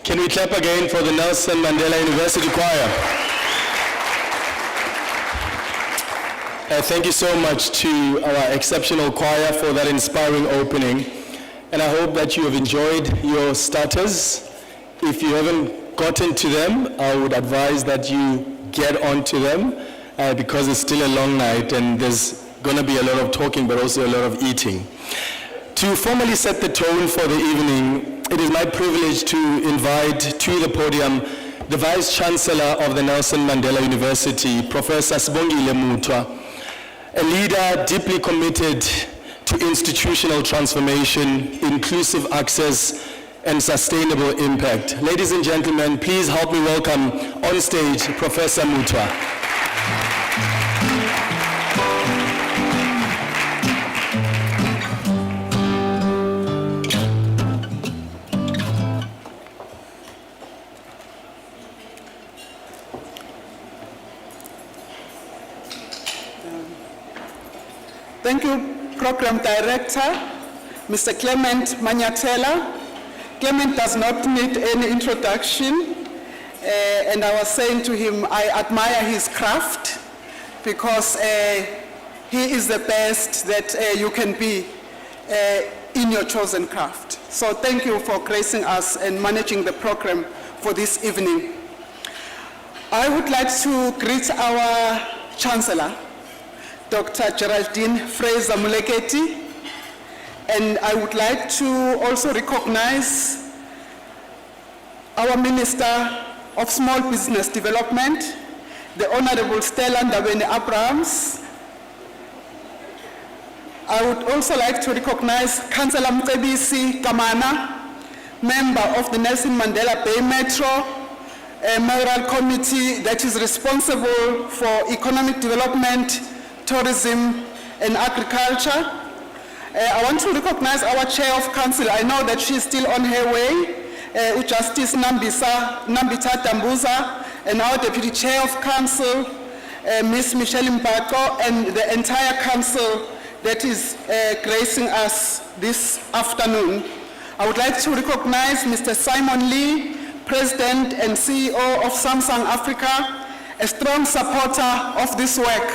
Can we clap again for the Nelson Mandela University Choir? Thank you so much to our exceptional choir for that inspiring opening. And I hope that you have enjoyed your starters. If you haven't gotten to them, I would advise that you get onto them because it's still a long night and there's going to be a lot of talking but also a lot of eating. To formally set the tone for the evening, it is my privilege to invite to the podium the Vice Chancellor of the Nelson Mandela University, Professor Sibongile Mutwa, a leader deeply committed to institutional transformation, inclusive access, and sustainable impact. Ladies and gentlemen, please help me welcome on stage Professor Mutwa. Thank you, Program Director, Mr. Clement Manyatela. Clement does not need any introduction, and I was saying to him, I admire his craft because he is the best that you can be in your chosen craft. So thank you for gracing us and managing the program for this evening. I would like to greet our Chancellor, Dr. Geraldine Fraser-Muleketi, and I would like to also recognize our Minister of Small Business Development, the Honorable Stella Ndabeni Abrahams, I would also like to recognize Chancellor Mcebisi Kamana, member of the Nelson Mandela Bay Metro, a mayoral committee that is responsible for economic development, tourism, and agriculture. I want to recognize our chair of council. I know that she's still on her way, Justice Nambita Dambuza, and our deputy chair of council, Ms. Michelle Mbako, and the entire council that is gracing us this afternoon. I would like to recognize Mr. Simon Lee, President and CEO of Samsung Africa, a strong supporter of this work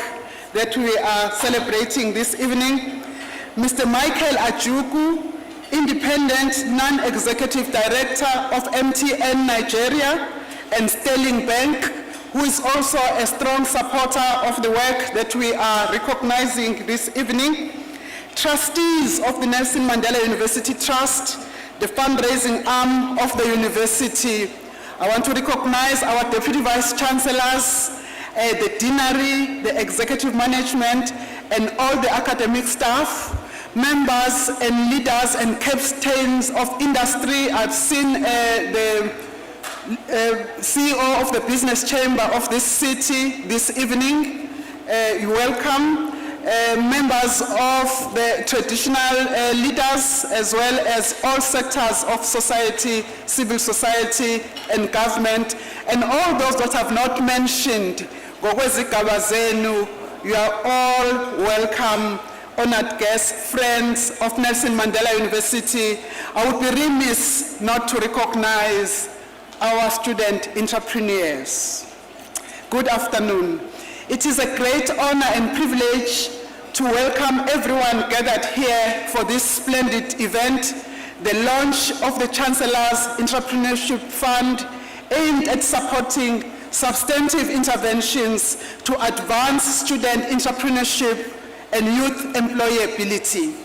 that we are celebrating this evening. Mr. Michael Ajuku, Independent Non-Executive Director of MTN Nigeria and Sterling Bank, who is also a strong supporter of the work that we are recognizing this evening. Trustees of the Nelson Mandela University Trust, the fundraising arm of the university. I want to recognize our Deputy Vice Chancellors, the Deanery, the Executive Management, and all the academic staff, members and leaders and captains of industry. I've seen the CEO of the Business Chamber of this city this evening. You're welcome. Members of the traditional leaders, as well as all sectors of society, civil society and government, and all those that have not mentioned, you are all welcome, honored guests, friends of Nelson Mandela University. I would be remiss not to recognize our student entrepreneurs. Good afternoon. It is a great honor and privilege to welcome everyone gathered here for this splendid event, the launch of the Chancellor's Entrepreneurship Fund, aimed at supporting substantive interventions to advance student entrepreneurship and youth employability.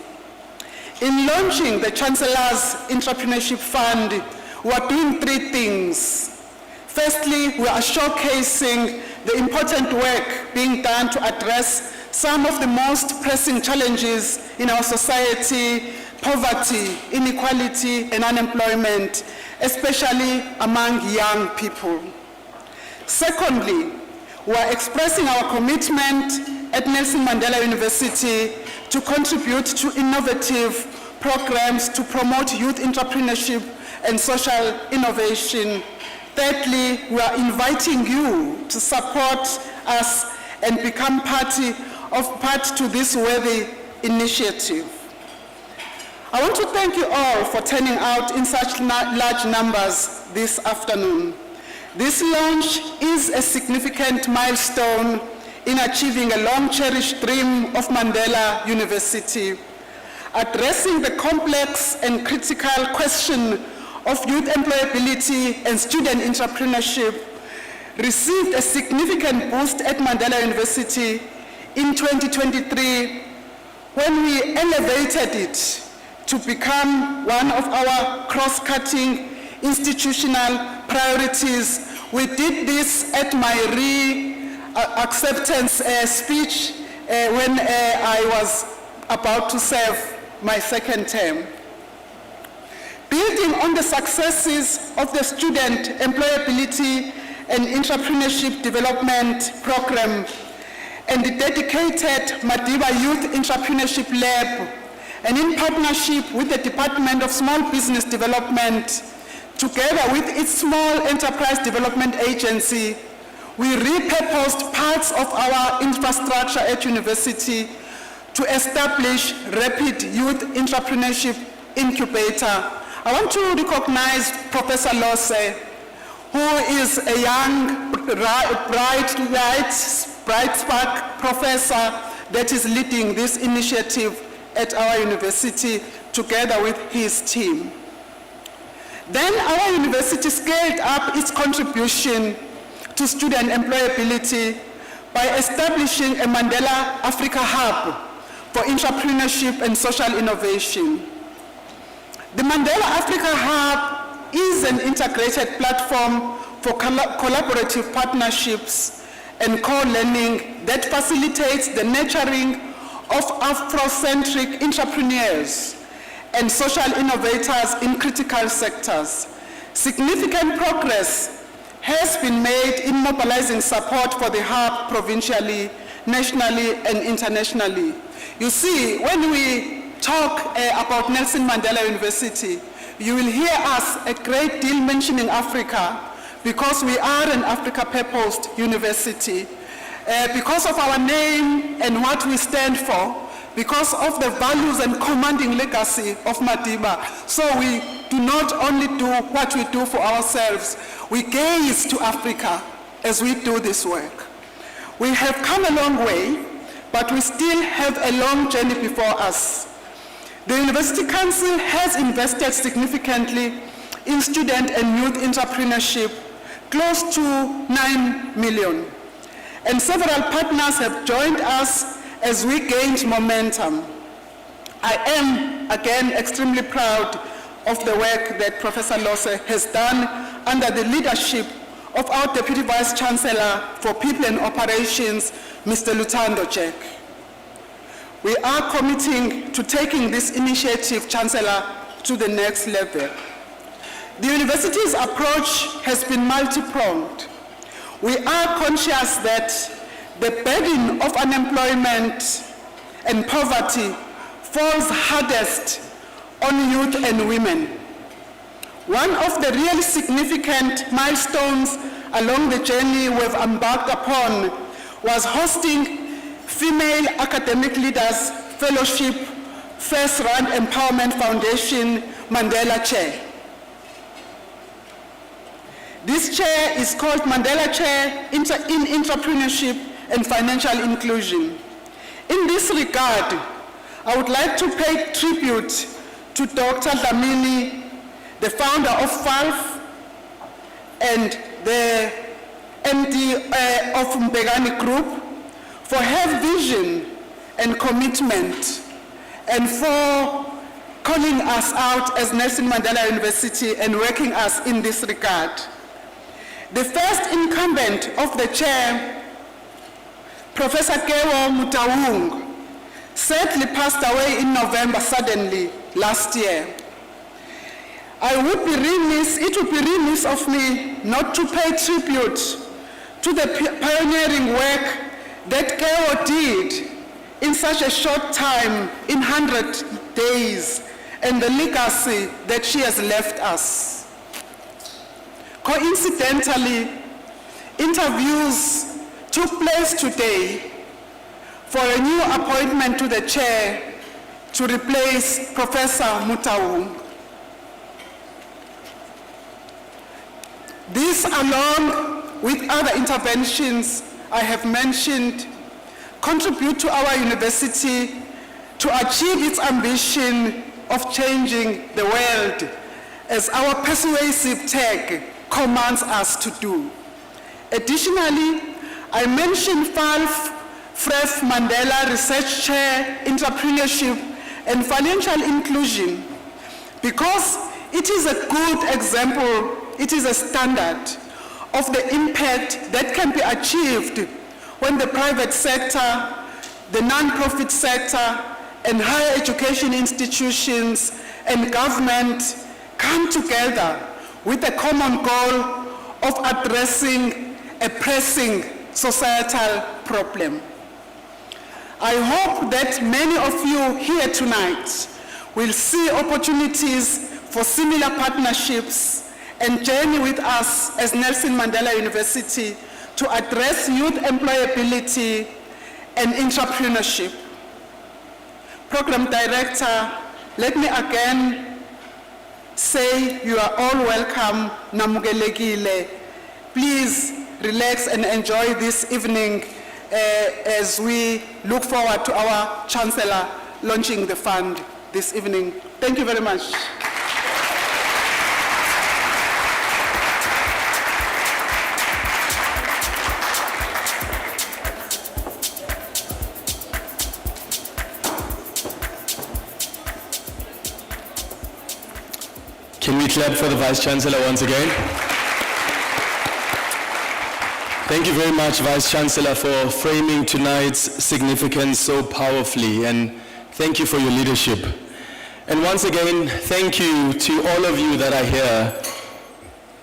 In launching the Chancellor's Entrepreneurship Fund, we are doing three things. Firstly, we are showcasing the important work being done to address some of the most pressing challenges in our society: poverty, inequality, and unemployment, especially among young people. Secondly, we are expressing our commitment at Nelson Mandela University to contribute to innovative programs to promote youth entrepreneurship and social innovation. Thirdly, we are inviting you to support us and become part to this worthy initiative. I want to thank you all for turning out in such large numbers this afternoon. This launch is a significant milestone in achieving a long-cherished dream of Mandela University. Addressing the complex and critical question of youth employability and student entrepreneurship received a significant boost at Mandela University in 2023 when we elevated it to become one of our cross-cutting institutional priorities. We did this at my acceptance speech when I was about to serve my second term. Building on the successes of the Student Employability and Entrepreneurship Development Program and the dedicated Madiba Youth Entrepreneurship Lab, and in partnership with the Department of Small Business Development, together with its Small Enterprise Development Agency, we repurposed parts of our infrastructure at university to establish Rapid Youth Entrepreneurship Incubator. I want to recognize Professor Lose, who is a young, bright spark professor that is leading this initiative at our university together with his team. Then our university scaled up its contribution to student employability by establishing a Mandela Africa Hub for entrepreneurship and social innovation. The Mandela Africa Hub is an integrated platform for collaborative partnerships and co-learning that facilitates the nurturing of Afrocentric entrepreneurs and social innovators in critical sectors. Significant progress has been made in mobilizing support for the hub provincially, nationally, and internationally. You see, when we talk about Nelson Mandela University, you will hear us a great deal mentioning Africa because we are an Africa purposed university, because of our name and what we stand for, because of the values and commanding legacy of Madiba. So we do not only do what we do for ourselves, we gaze to Africa as we do this work. We have come a long way, but we still have a long journey before us. The University Council has invested significantly in student and youth entrepreneurship, close to 9 million. And several partners have joined us as we gained momentum. I am, again, extremely proud of the work that Professor Lose has done under the leadership of our Deputy Vice Chancellor for People and Operations, Mr. Lutando Jack. We are committing to taking this initiative, Chancellor, to the next level. The university's approach has been multi-pronged. We are conscious that the burden of unemployment and poverty falls hardest on youth and women. One of the really significant milestones along the journey we've embarked upon was hosting Female Academic Leaders Fellowship First Run Empowerment Foundation Mandela Chair. This chair is called Mandela Chair in Entrepreneurship and Financial Inclusion. In this regard, I would like to pay tribute to Dr. Dlamini, the founder of FALF and the MD of Mbegani Group, for her vision and commitment and for calling us out as Nelson Mandela University and working us in this regard. The first incumbent of the chair, Professor Kewo Mutawung, sadly passed away in November suddenly last year. It would be remiss of me not to pay tribute to the pioneering work that Kewo did in such a short time, in 100 days, and the legacy that she has left us. Coincidentally, interviews took place today for a new appointment to the chair to replace Professor Mutawung. This, along with other interventions I have mentioned, contribute to our university to achieve its ambition of changing the world as our persuasive tag commands us to do. Additionally, I mentioned FALF Fref Mandela Research Chair, Entrepreneurship and Financial Inclusion because it is a good example, it is a standard of the impact that can be achieved when the private sector, the non-profit sector, and higher education institutions and government come together with a common goal of addressing a pressing societal problem. I hope that many of you here tonight will see opportunities for similar partnerships and journey with us as Nelson Mandela University to address youth employability and entrepreneurship. Program Director, let me again say you are all welcome, Namugelekile. Please relax and enjoy this evening as we look forward to our Chancellor launching the fund this evening. Thank you very much. Can we clap for the Vice Chancellor once again? Thank you very much, Vice Chancellor, for framing tonight's significance so powerfully, and thank you for your leadership. And once again, thank you to all of you that are here,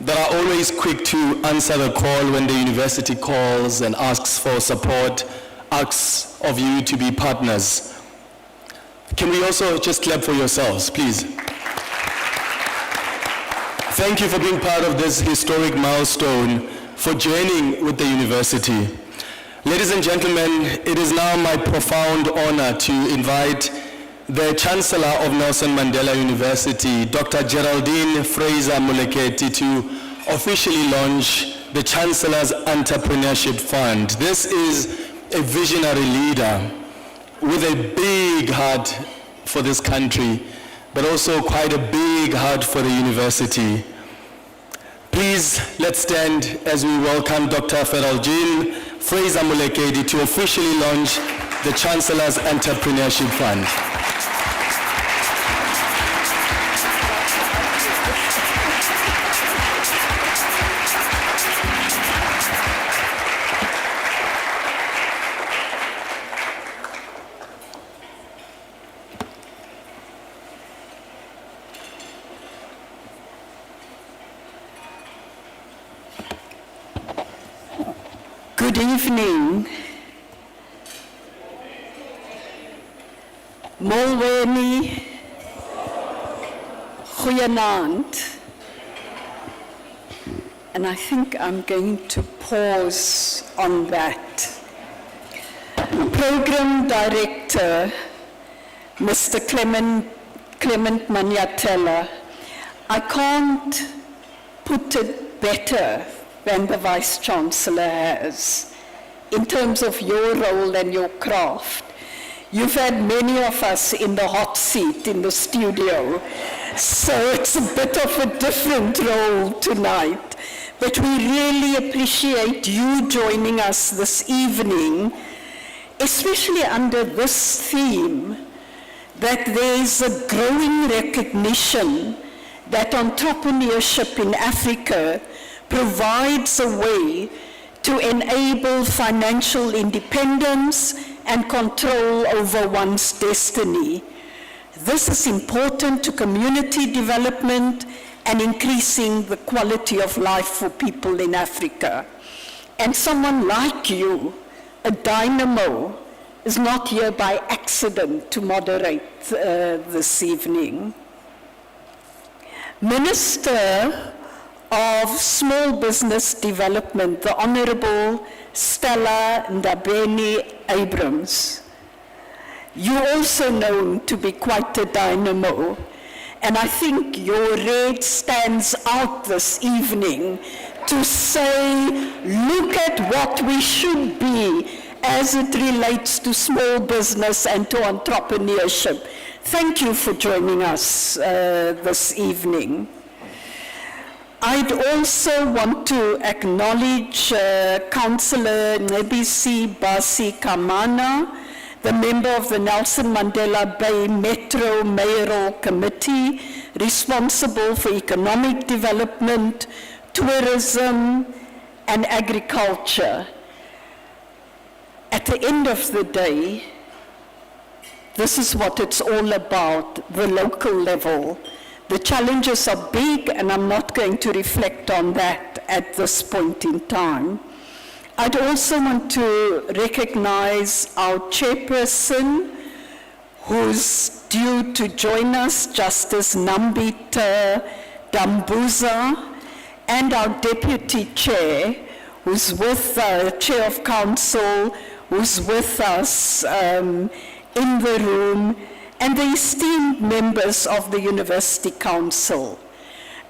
that are always quick to answer the call when the university calls and asks for support, asks of you to be partners. Can we also just clap for yourselves, please? Thank you for being part of this historic milestone, for joining with the university. Ladies and gentlemen, it is now my profound honor to invite the Chancellor of Nelson Mandela University, Dr. Geraldine Fraser-Moleketi, to officially launch the Chancellor's Entrepreneurship Fund. This is a visionary leader with a big heart for this country, but also quite a big heart for the university. Please, let's stand as we welcome Dr. Geraldine Fraser-Moleketi to officially launch the Chancellor's Entrepreneurship Fund. Good evening. Molweni. Goeienaand. And I think I'm going to pause on that. Program Director, Mr. Clement Manyatela, I can't put it better than the Vice-Chancellor has, in terms of your role and your craft. You've had many of us in the hot seat in the studio, so it's a bit of a different role tonight. But we really appreciate you joining us this evening, especially under this theme, that there's a growing recognition that entrepreneurship in Africa provides a way to enable financial independence and control over one's destiny. This is important to community development and increasing the quality of life for people in Africa. And someone like you, a dynamo, is not here by accident to moderate this evening. Minister of Small Business Development, the Honorable Stella Ndabeni-Abrams. You're also known to be quite a dynamo, and I think your red stands out this evening to say, look at what we should be as it relates to small business and to entrepreneurship. Thank you for joining us this evening. I'd also want to acknowledge Councillor Nebisi Basi Kamana, the member of the Nelson Mandela Bay Metro Mayoral Committee, responsible for economic development, tourism, and agriculture. At the end of the day, this is what it's all about, the local level. The challenges are big, and I'm not going to reflect on that at this point in time. I'd also want to recognize our chairperson, who's due to join us, Justice Nambita Dambuza, and our deputy chair, who's with the chair of council, who's with us in the room, and the esteemed members of the University Council.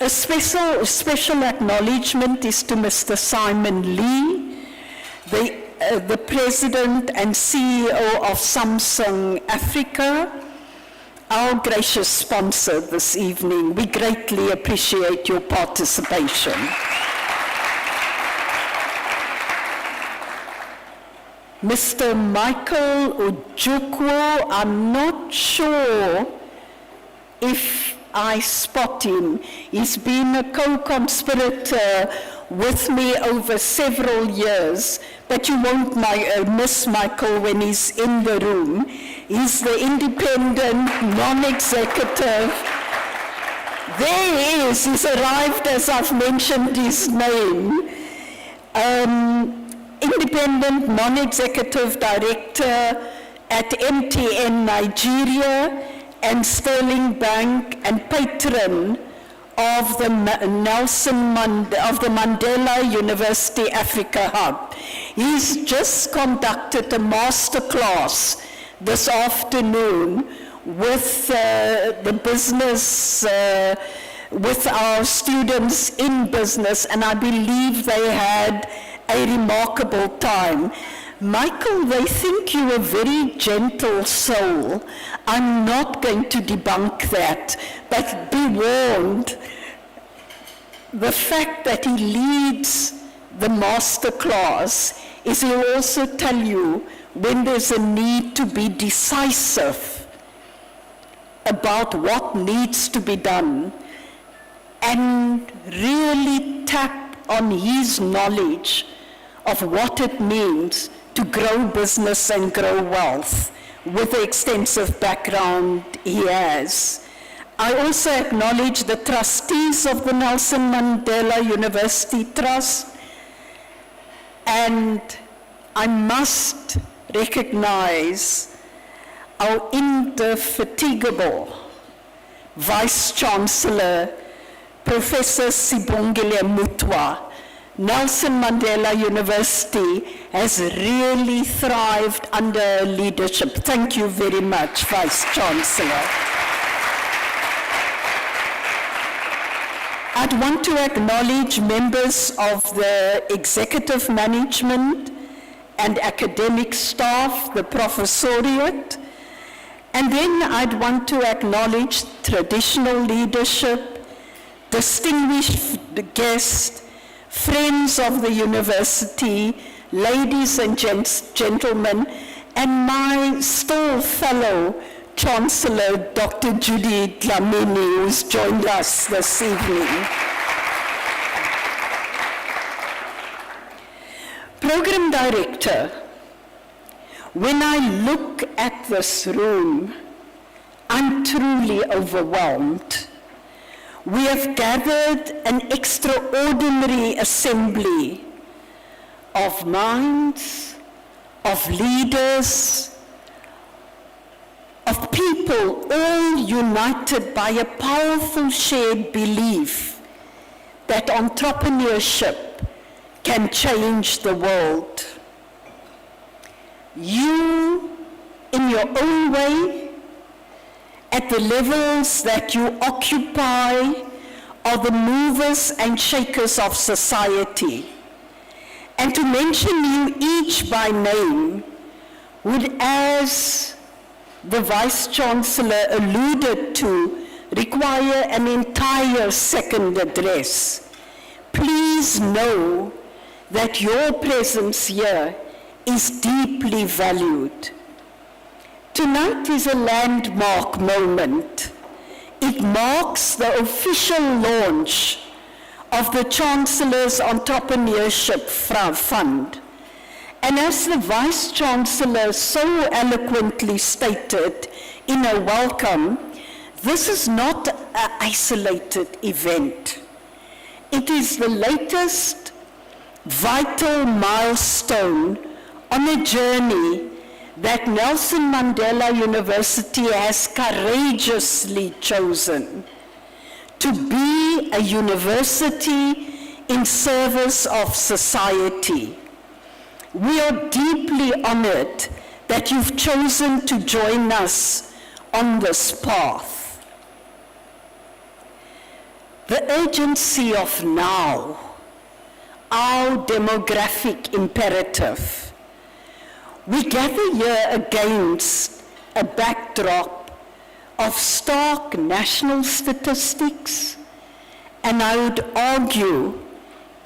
A special acknowledgement is to Mr. Simon Lee, the President and CEO of Samsung Africa, our gracious sponsor this evening. We greatly appreciate your participation. Mr. Michael Ojukwu, I'm not sure if I spot him. He's been a co-conspirator with me over several years, but you won't miss Michael when he's in the room. He's the independent, non-executive. There he is, he's arrived as I've mentioned his name. Independent, non-executive director at MTN Nigeria and Sterling Bank, and patron of the Mandela University Africa Hub. He's just conducted a masterclass this afternoon with the business, with our students in business, and I believe they had a remarkable time. Michael, they think you're a very gentle soul. I'm not going to debunk that, but be warned, the fact that he leads the master class is he'll also tell you when there's a need to be decisive about what needs to be done and really tap on his knowledge of what it means to grow business and grow wealth with the extensive background he has. I also acknowledge the trustees of the Nelson Mandela University Trust, and I must recognize our indefatigable Vice Chancellor, Professor Sibongile Mutwa. Nelson Mandela University has really thrived under leadership. Thank you very much, Vice Chancellor. I'd want to acknowledge members of the executive management and academic staff, the professoriate, and then I'd want to acknowledge traditional leadership, distinguished guests, friends of the university, ladies and gentlemen, and my still fellow Chancellor, Dr. Judy Dlamini, who's joined us this evening. Program Director, when I look at this room, I'm truly overwhelmed. We have gathered an extraordinary assembly of minds, of leaders, of people all united by a powerful shared belief that entrepreneurship can change the world. You, in your own way, at the levels that you occupy, are the movers and shakers of society. And to mention you each by name would, as the Vice Chancellor alluded to, require an entire second address. Please know that your presence here is deeply valued. Tonight is a landmark moment. It marks the official launch of the Chancellor's Entrepreneurship Fund. And as the Vice Chancellor so eloquently stated in a welcome, this is not an isolated event. It is the latest vital milestone on a journey that Nelson Mandela University has courageously chosen to be a university in service of society. We are deeply honored that you've chosen to join us on this path. The urgency of now, our demographic imperative. We gather here against a backdrop of stark national statistics, and I would argue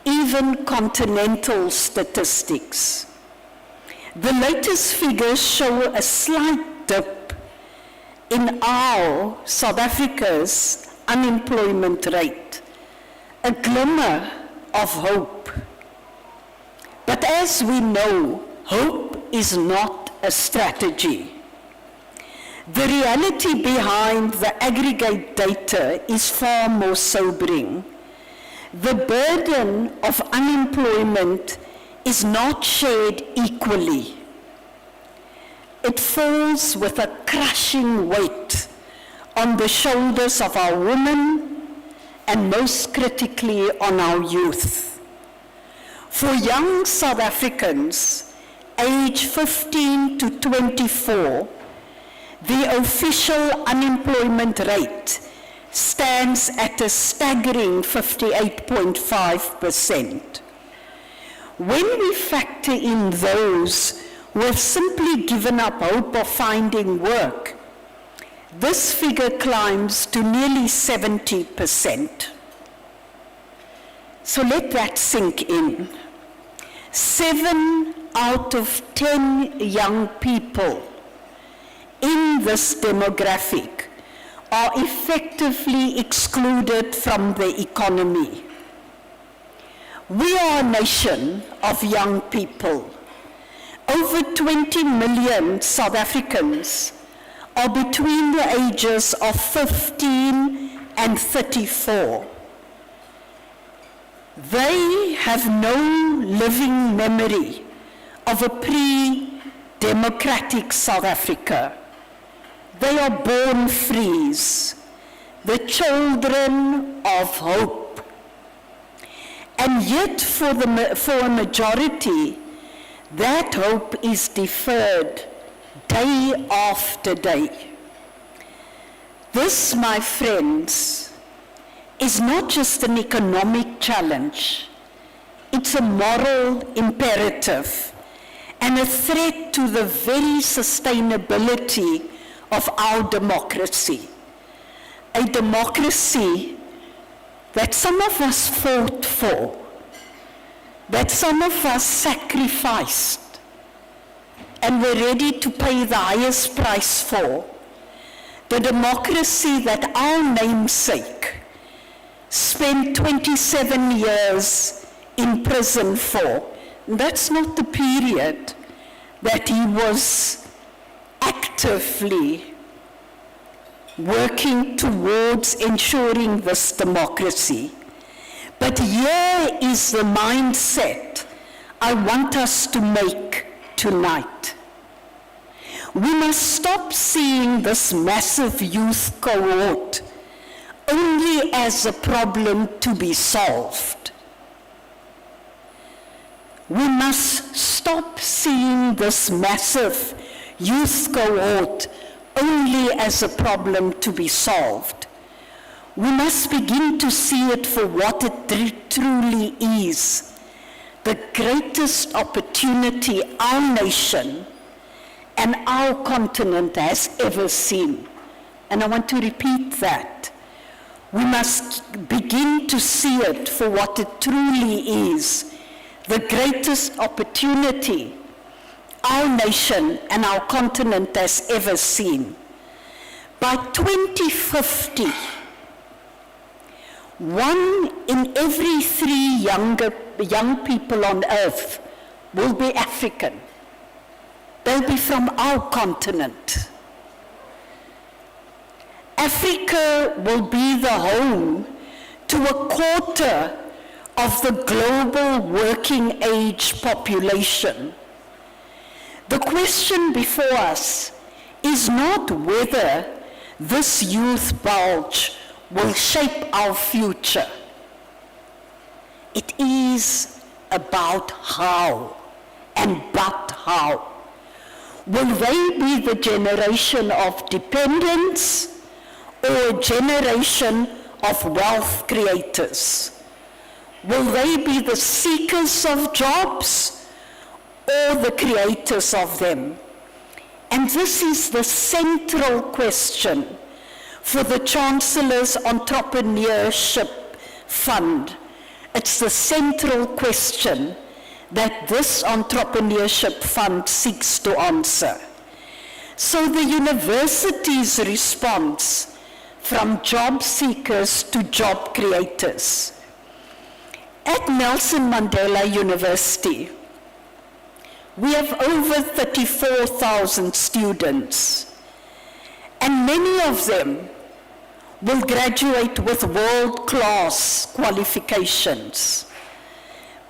even continental statistics. The latest figures show a slight dip in our, South Africa's, unemployment rate, a glimmer of hope. But as we know, hope is not a strategy. The reality behind the aggregate data is far more sobering. The burden of unemployment is not shared equally. It falls with a crushing weight on the shoulders of our women and most critically on our youth. For young South Africans, aged 15 to 24, the official unemployment rate stands at a staggering 58.5%. When we factor in those who have simply given up hope of finding work, this figure climbs to nearly 70%. So let that sink in. 7 out of 10 young people in this demographic are effectively excluded from the economy. We are a nation of young people. Over 20 million South Africans are between the ages of 15 and 34. They have no living memory of a pre-democratic South Africa. They are born frees, the children of hope. And yet for a majority, that hope is deferred day after day. This, my friends, is not just an economic challenge. It's a moral imperative and a threat to the very sustainability of our democracy. A democracy that some of us fought for, that some of us sacrificed and were ready to pay the highest price for. The democracy that our namesake spent 27 years in prison for. That's not the period that he was actively working towards ensuring this democracy. But here is the mindset I want us to make tonight. We must stop seeing this massive youth cohort only as a problem to be solved. We must stop seeing this massive youth cohort only as a problem to be solved. We must begin to see it for what it truly is, the greatest opportunity our nation and our continent has ever seen. And I want to repeat that. We must begin to see it for what it truly is, the greatest opportunity our nation and our continent has ever seen. By 2050, 1 in every 3 young people on earth will be African. They'll be from our continent. Africa will be the home to 1/4 of the global working age population. The question before us is not whether this youth bulge will shape our future. It is about how, and but how. Will they be the generation of dependents or a generation of wealth creators? Will they be the seekers of jobs or the creators of them? And this is the central question for the Chancellor's Entrepreneurship Fund. It's the central question that this Entrepreneurship Fund seeks to answer. So the university's response from job seekers to job creators. At Nelson Mandela University, we have over 34,000 students, and many of them will graduate with world-class qualifications.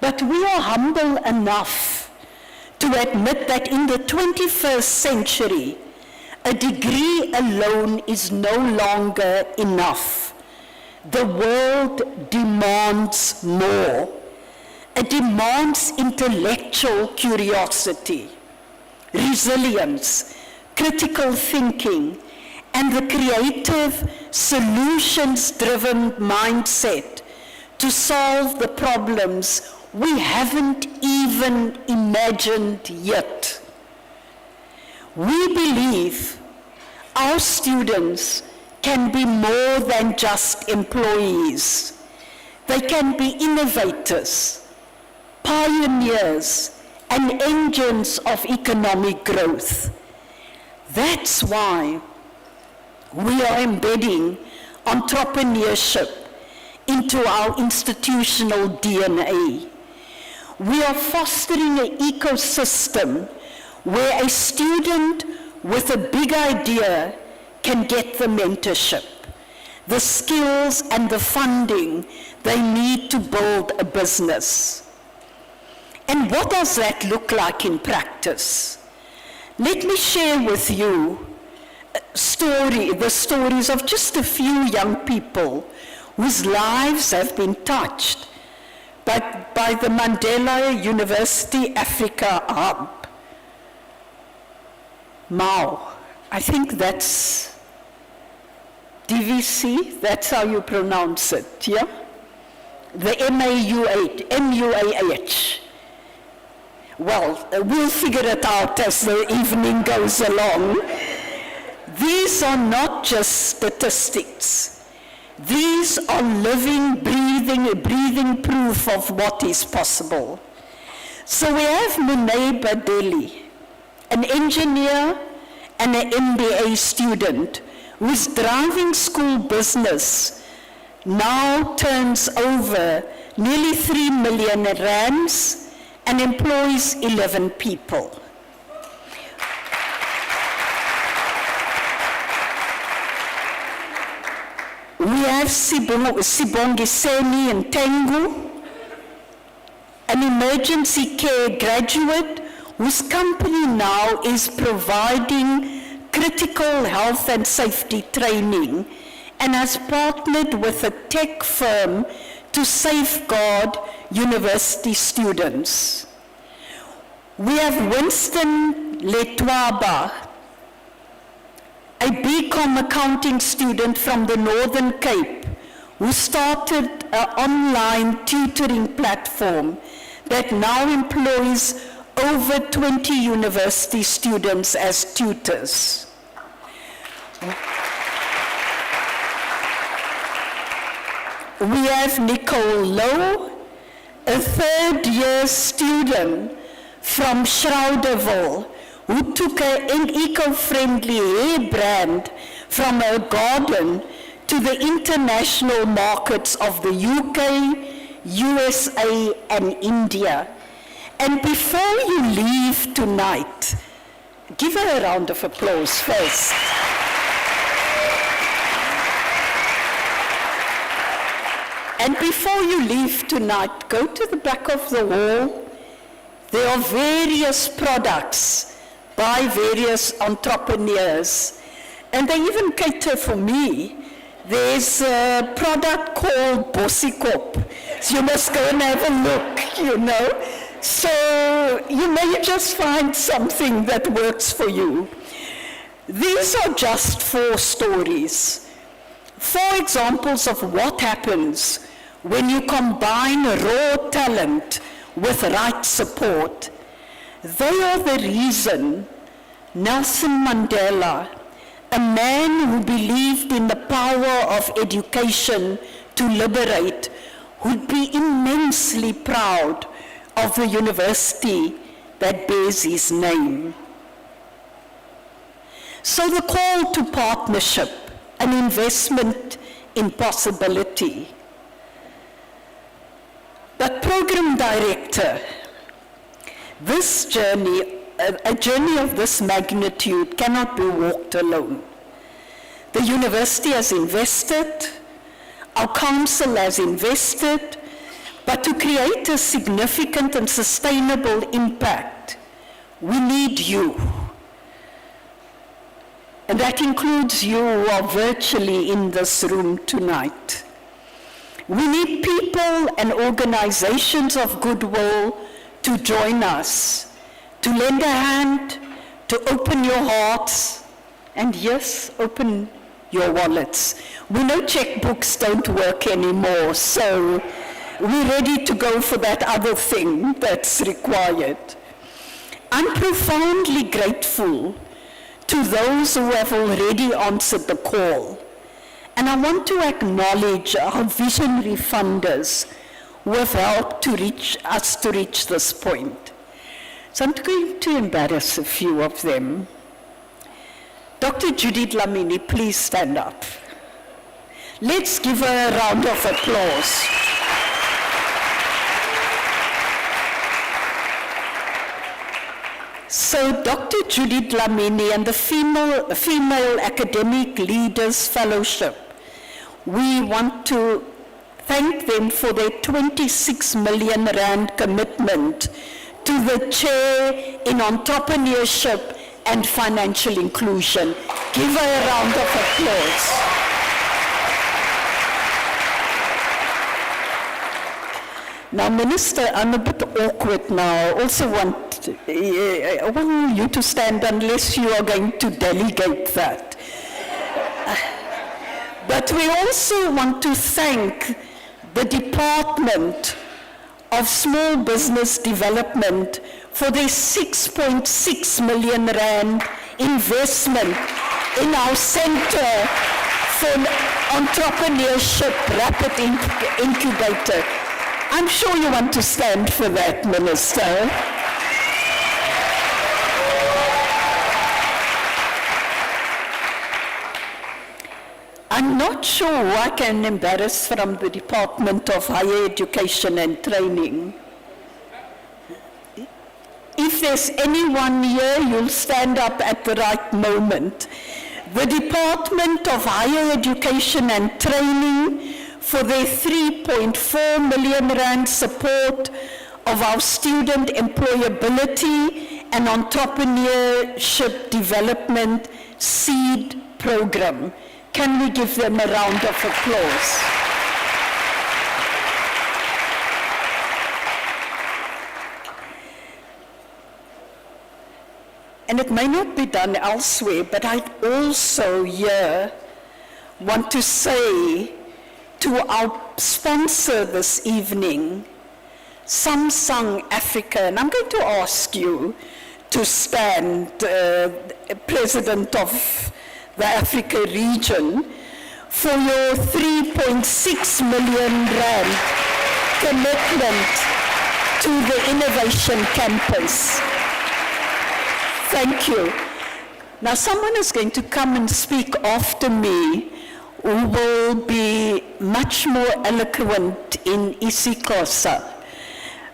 But we are humble enough to admit that in the 21st century, a degree alone is no longer enough. The world demands more. It demands intellectual curiosity, resilience, critical thinking, and the creative, solutions-driven mindset to solve the problems we haven't even imagined yet. We believe our students can be more than just employees. They can be innovators, pioneers, and engines of economic growth. That's why we are embedding entrepreneurship into our institutional DNA. We are fostering an ecosystem where a student with a big idea can get the mentorship, the skills and the funding they need to build a business. And what does that look like in practice? Let me share with you the stories of just a few young people whose lives have been touched by the Mandela University Africa Hub. MAU, I think that's DVC, that's how you pronounce it, yeah? The MUAH. Well, we'll figure it out as the evening goes along. These are not just statistics. These are living, breathing proof of what is possible. So we have Munay Badeli, an engineer and an MBA student whose driving school business now turns over nearly 3 million rands and employs 11 people. We have Sibongiseni and Tengu, an emergency care graduate whose company now is providing critical health and safety training and has partnered with a tech firm to safeguard university students. We have Winston Letwaba, a BCom accounting student from the Northern Cape who started an online tutoring platform that now employs over 20 university students as tutors. We have Nicole Lowe, a third-year student from Shrouderville, who took an eco-friendly hair brand from her garden to the international markets of the UK, USA, and India. And before you leave tonight, give her a round of applause first. And before you leave tonight, go to the back of the wall. There are various products by various entrepreneurs, and they even cater for me. There's a product called Bosikop, so you must go and have a look, you know. So you may just find something that works for you. These are just 4 stories. 4 examples of what happens when you combine raw talent with right support. They are the reason Nelson Mandela, a man who believed in the power of education to liberate, would be immensely proud of the university that bears his name. So the call to partnership, an investment in possibility. But Program Director, this journey, a journey of this magnitude cannot be walked alone. The university has invested, our council has invested, but to create a significant and sustainable impact, we need you. And that includes you who are virtually in this room tonight. We need people and organizations of goodwill to join us, to lend a hand, to open your hearts, and yes, open your wallets. We know checkbooks don't work anymore, so we're ready to go for that other thing that's required. I'm profoundly grateful to those who have already answered the call. And I want to acknowledge our visionary funders who have helped to reach this point. So I'm going to embarrass a few of them. Dr. Judith Lamini, please stand up. Let's give her a round of applause. So Dr. Judith Lamini and the Female Academic Leaders Fellowship, we want to thank them for their 26 million rand commitment to the chair in entrepreneurship and financial inclusion. Give her a round of applause. Now, Minister, I'm a bit awkward now. I also want you to stand unless you are going to delegate that. But we also want to thank the Department of Small Business Development for their 6.6 million rand investment in our Center for Entrepreneurship Rapid Incubator. I'm sure you want to stand for that, Minister. I'm not sure who I can embarrass from the Department of Higher Education and Training. If there's anyone here, you'll stand up at the right moment. The Department of Higher Education and Training for their 3.4 million rand support of our student employability and entrepreneurship development seed program. Can we give them a round of applause? And it may not be done elsewhere, but I'd also here want to say to our sponsor this evening, Samsung Africa, and I'm going to ask you to stand, President of the Africa region, for your 3.6 million rand commitment to the Innovation Campus. Thank you. Now someone is going to come and speak after me who will be much more eloquent in isiXhosa.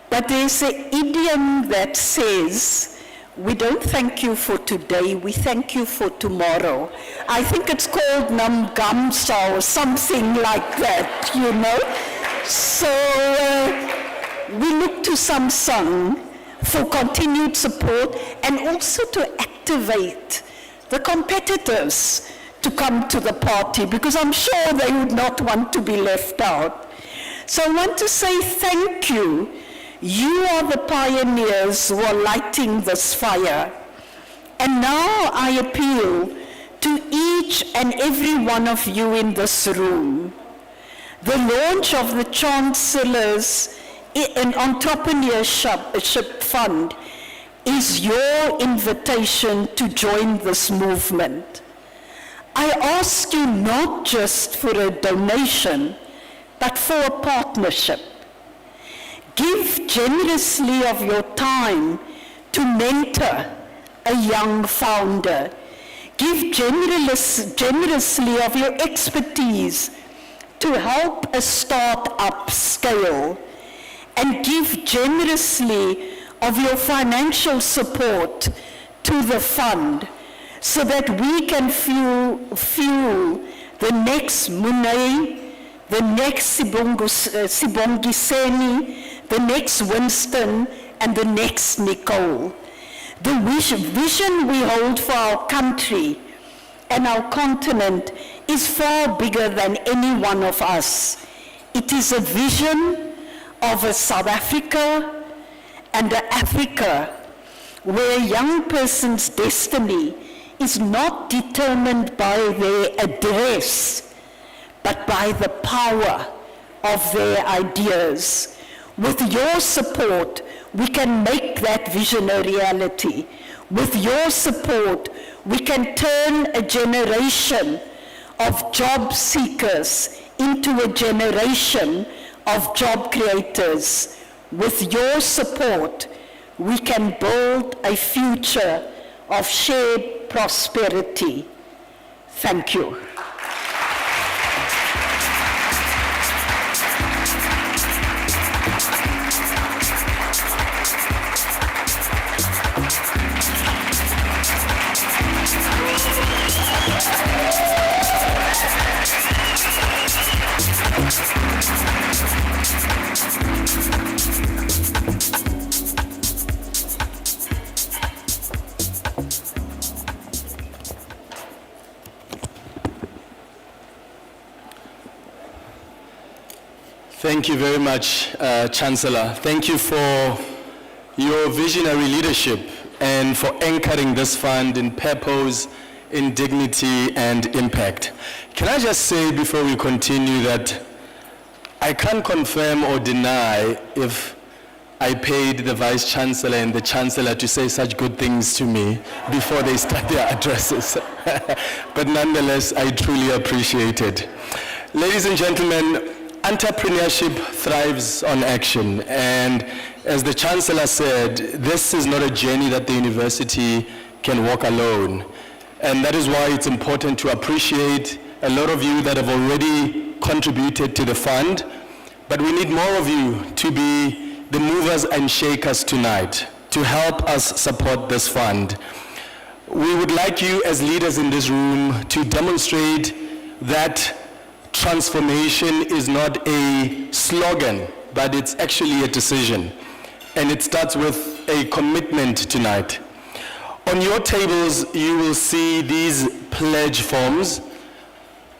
But there's an idiom that says, we don't thank you for today, we thank you for tomorrow. I think it's called Namgamsa or something like that, you know. So we look to Samsung for continued support and also to activate the competitors to come to the party, because I'm sure they would not want to be left out. So I want to say thank you. You are the pioneers who are lighting this fire. And now I appeal to each and every one of you in this room. The launch of the Chancellor's Entrepreneurship Fund is your invitation to join this movement. I ask you not just for a donation, but for a partnership. Give generously of your time to mentor a young founder. Give generously of your expertise to help a start-up scale. and give generously of your financial support to the fund so that we can fuel the next Munei, the next Sibongiseni, the next Winston, and the next Nicole. The vision we hold for our country and our continent is far bigger than any one of us. It is a vision of a South Africa and an Africa where a young person's destiny is not determined by their address, but by the power of their ideas. With your support, we can make that vision a reality. With your support, we can turn a generation of job seekers into a generation of job creators. With your support, we can build a future of shared prosperity. Thank you. Thank you very much, Chancellor. Thank you for your visionary leadership and for anchoring this fund in purpose, in dignity, and impact. Can I just say before we continue that I can't confirm or deny if I paid the Vice Chancellor and the Chancellor to say such good things to me before they start their addresses. But nonetheless, I truly appreciate it. Ladies and gentlemen, entrepreneurship thrives on action, and as the Chancellor said, this is not a journey that the university can walk alone. And that is why it's important to appreciate a lot of you that have already contributed to the fund, but we need more of you to be the movers and shakers tonight to help us support this fund. We would like you as leaders in this room to demonstrate that transformation is not a slogan, but it's actually a decision. And it starts with a commitment tonight. On your tables, you will see these pledge forms.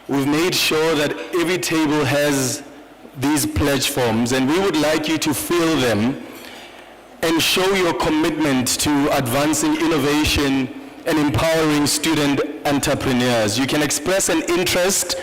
We've made sure that every table has these pledge forms, and we would like you to fill them and show your commitment to advancing innovation and empowering student entrepreneurs. You can express an interest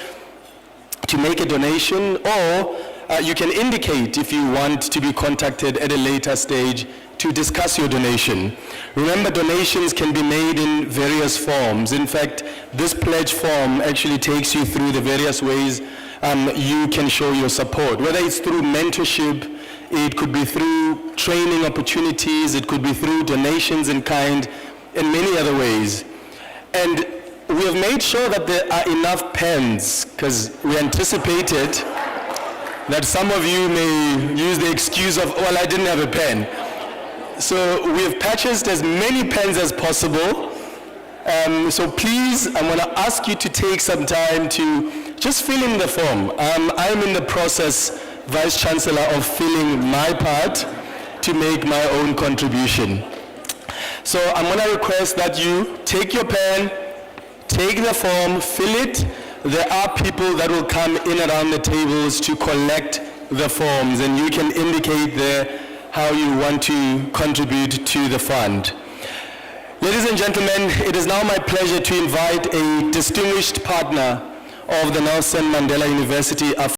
to make a donation, or you can indicate if you want to be contacted at a later stage to discuss your donation. Remember, donations can be made in various forms. In fact, this pledge form actually takes you through the various ways you can show your support, whether it's through mentorship, it could be through training opportunities, it could be through donations in kind, and many other ways. And we have made sure that there are enough pens, because we anticipated that some of you may use the excuse of, well, I didn't have a pen. So we have purchased as many pens as possible. So please, I'm going to ask you to take some time to just fill in the form. I'm in the process, Vice Chancellor, of filling my part to make my own contribution. So I'm going to request that you take your pen, take the form, fill it. There are people that will come in around the tables to collect the forms, and you can indicate there how you want to contribute to the fund. Ladies and gentlemen, it is now my pleasure to invite a distinguished partner of the Nelson Mandela University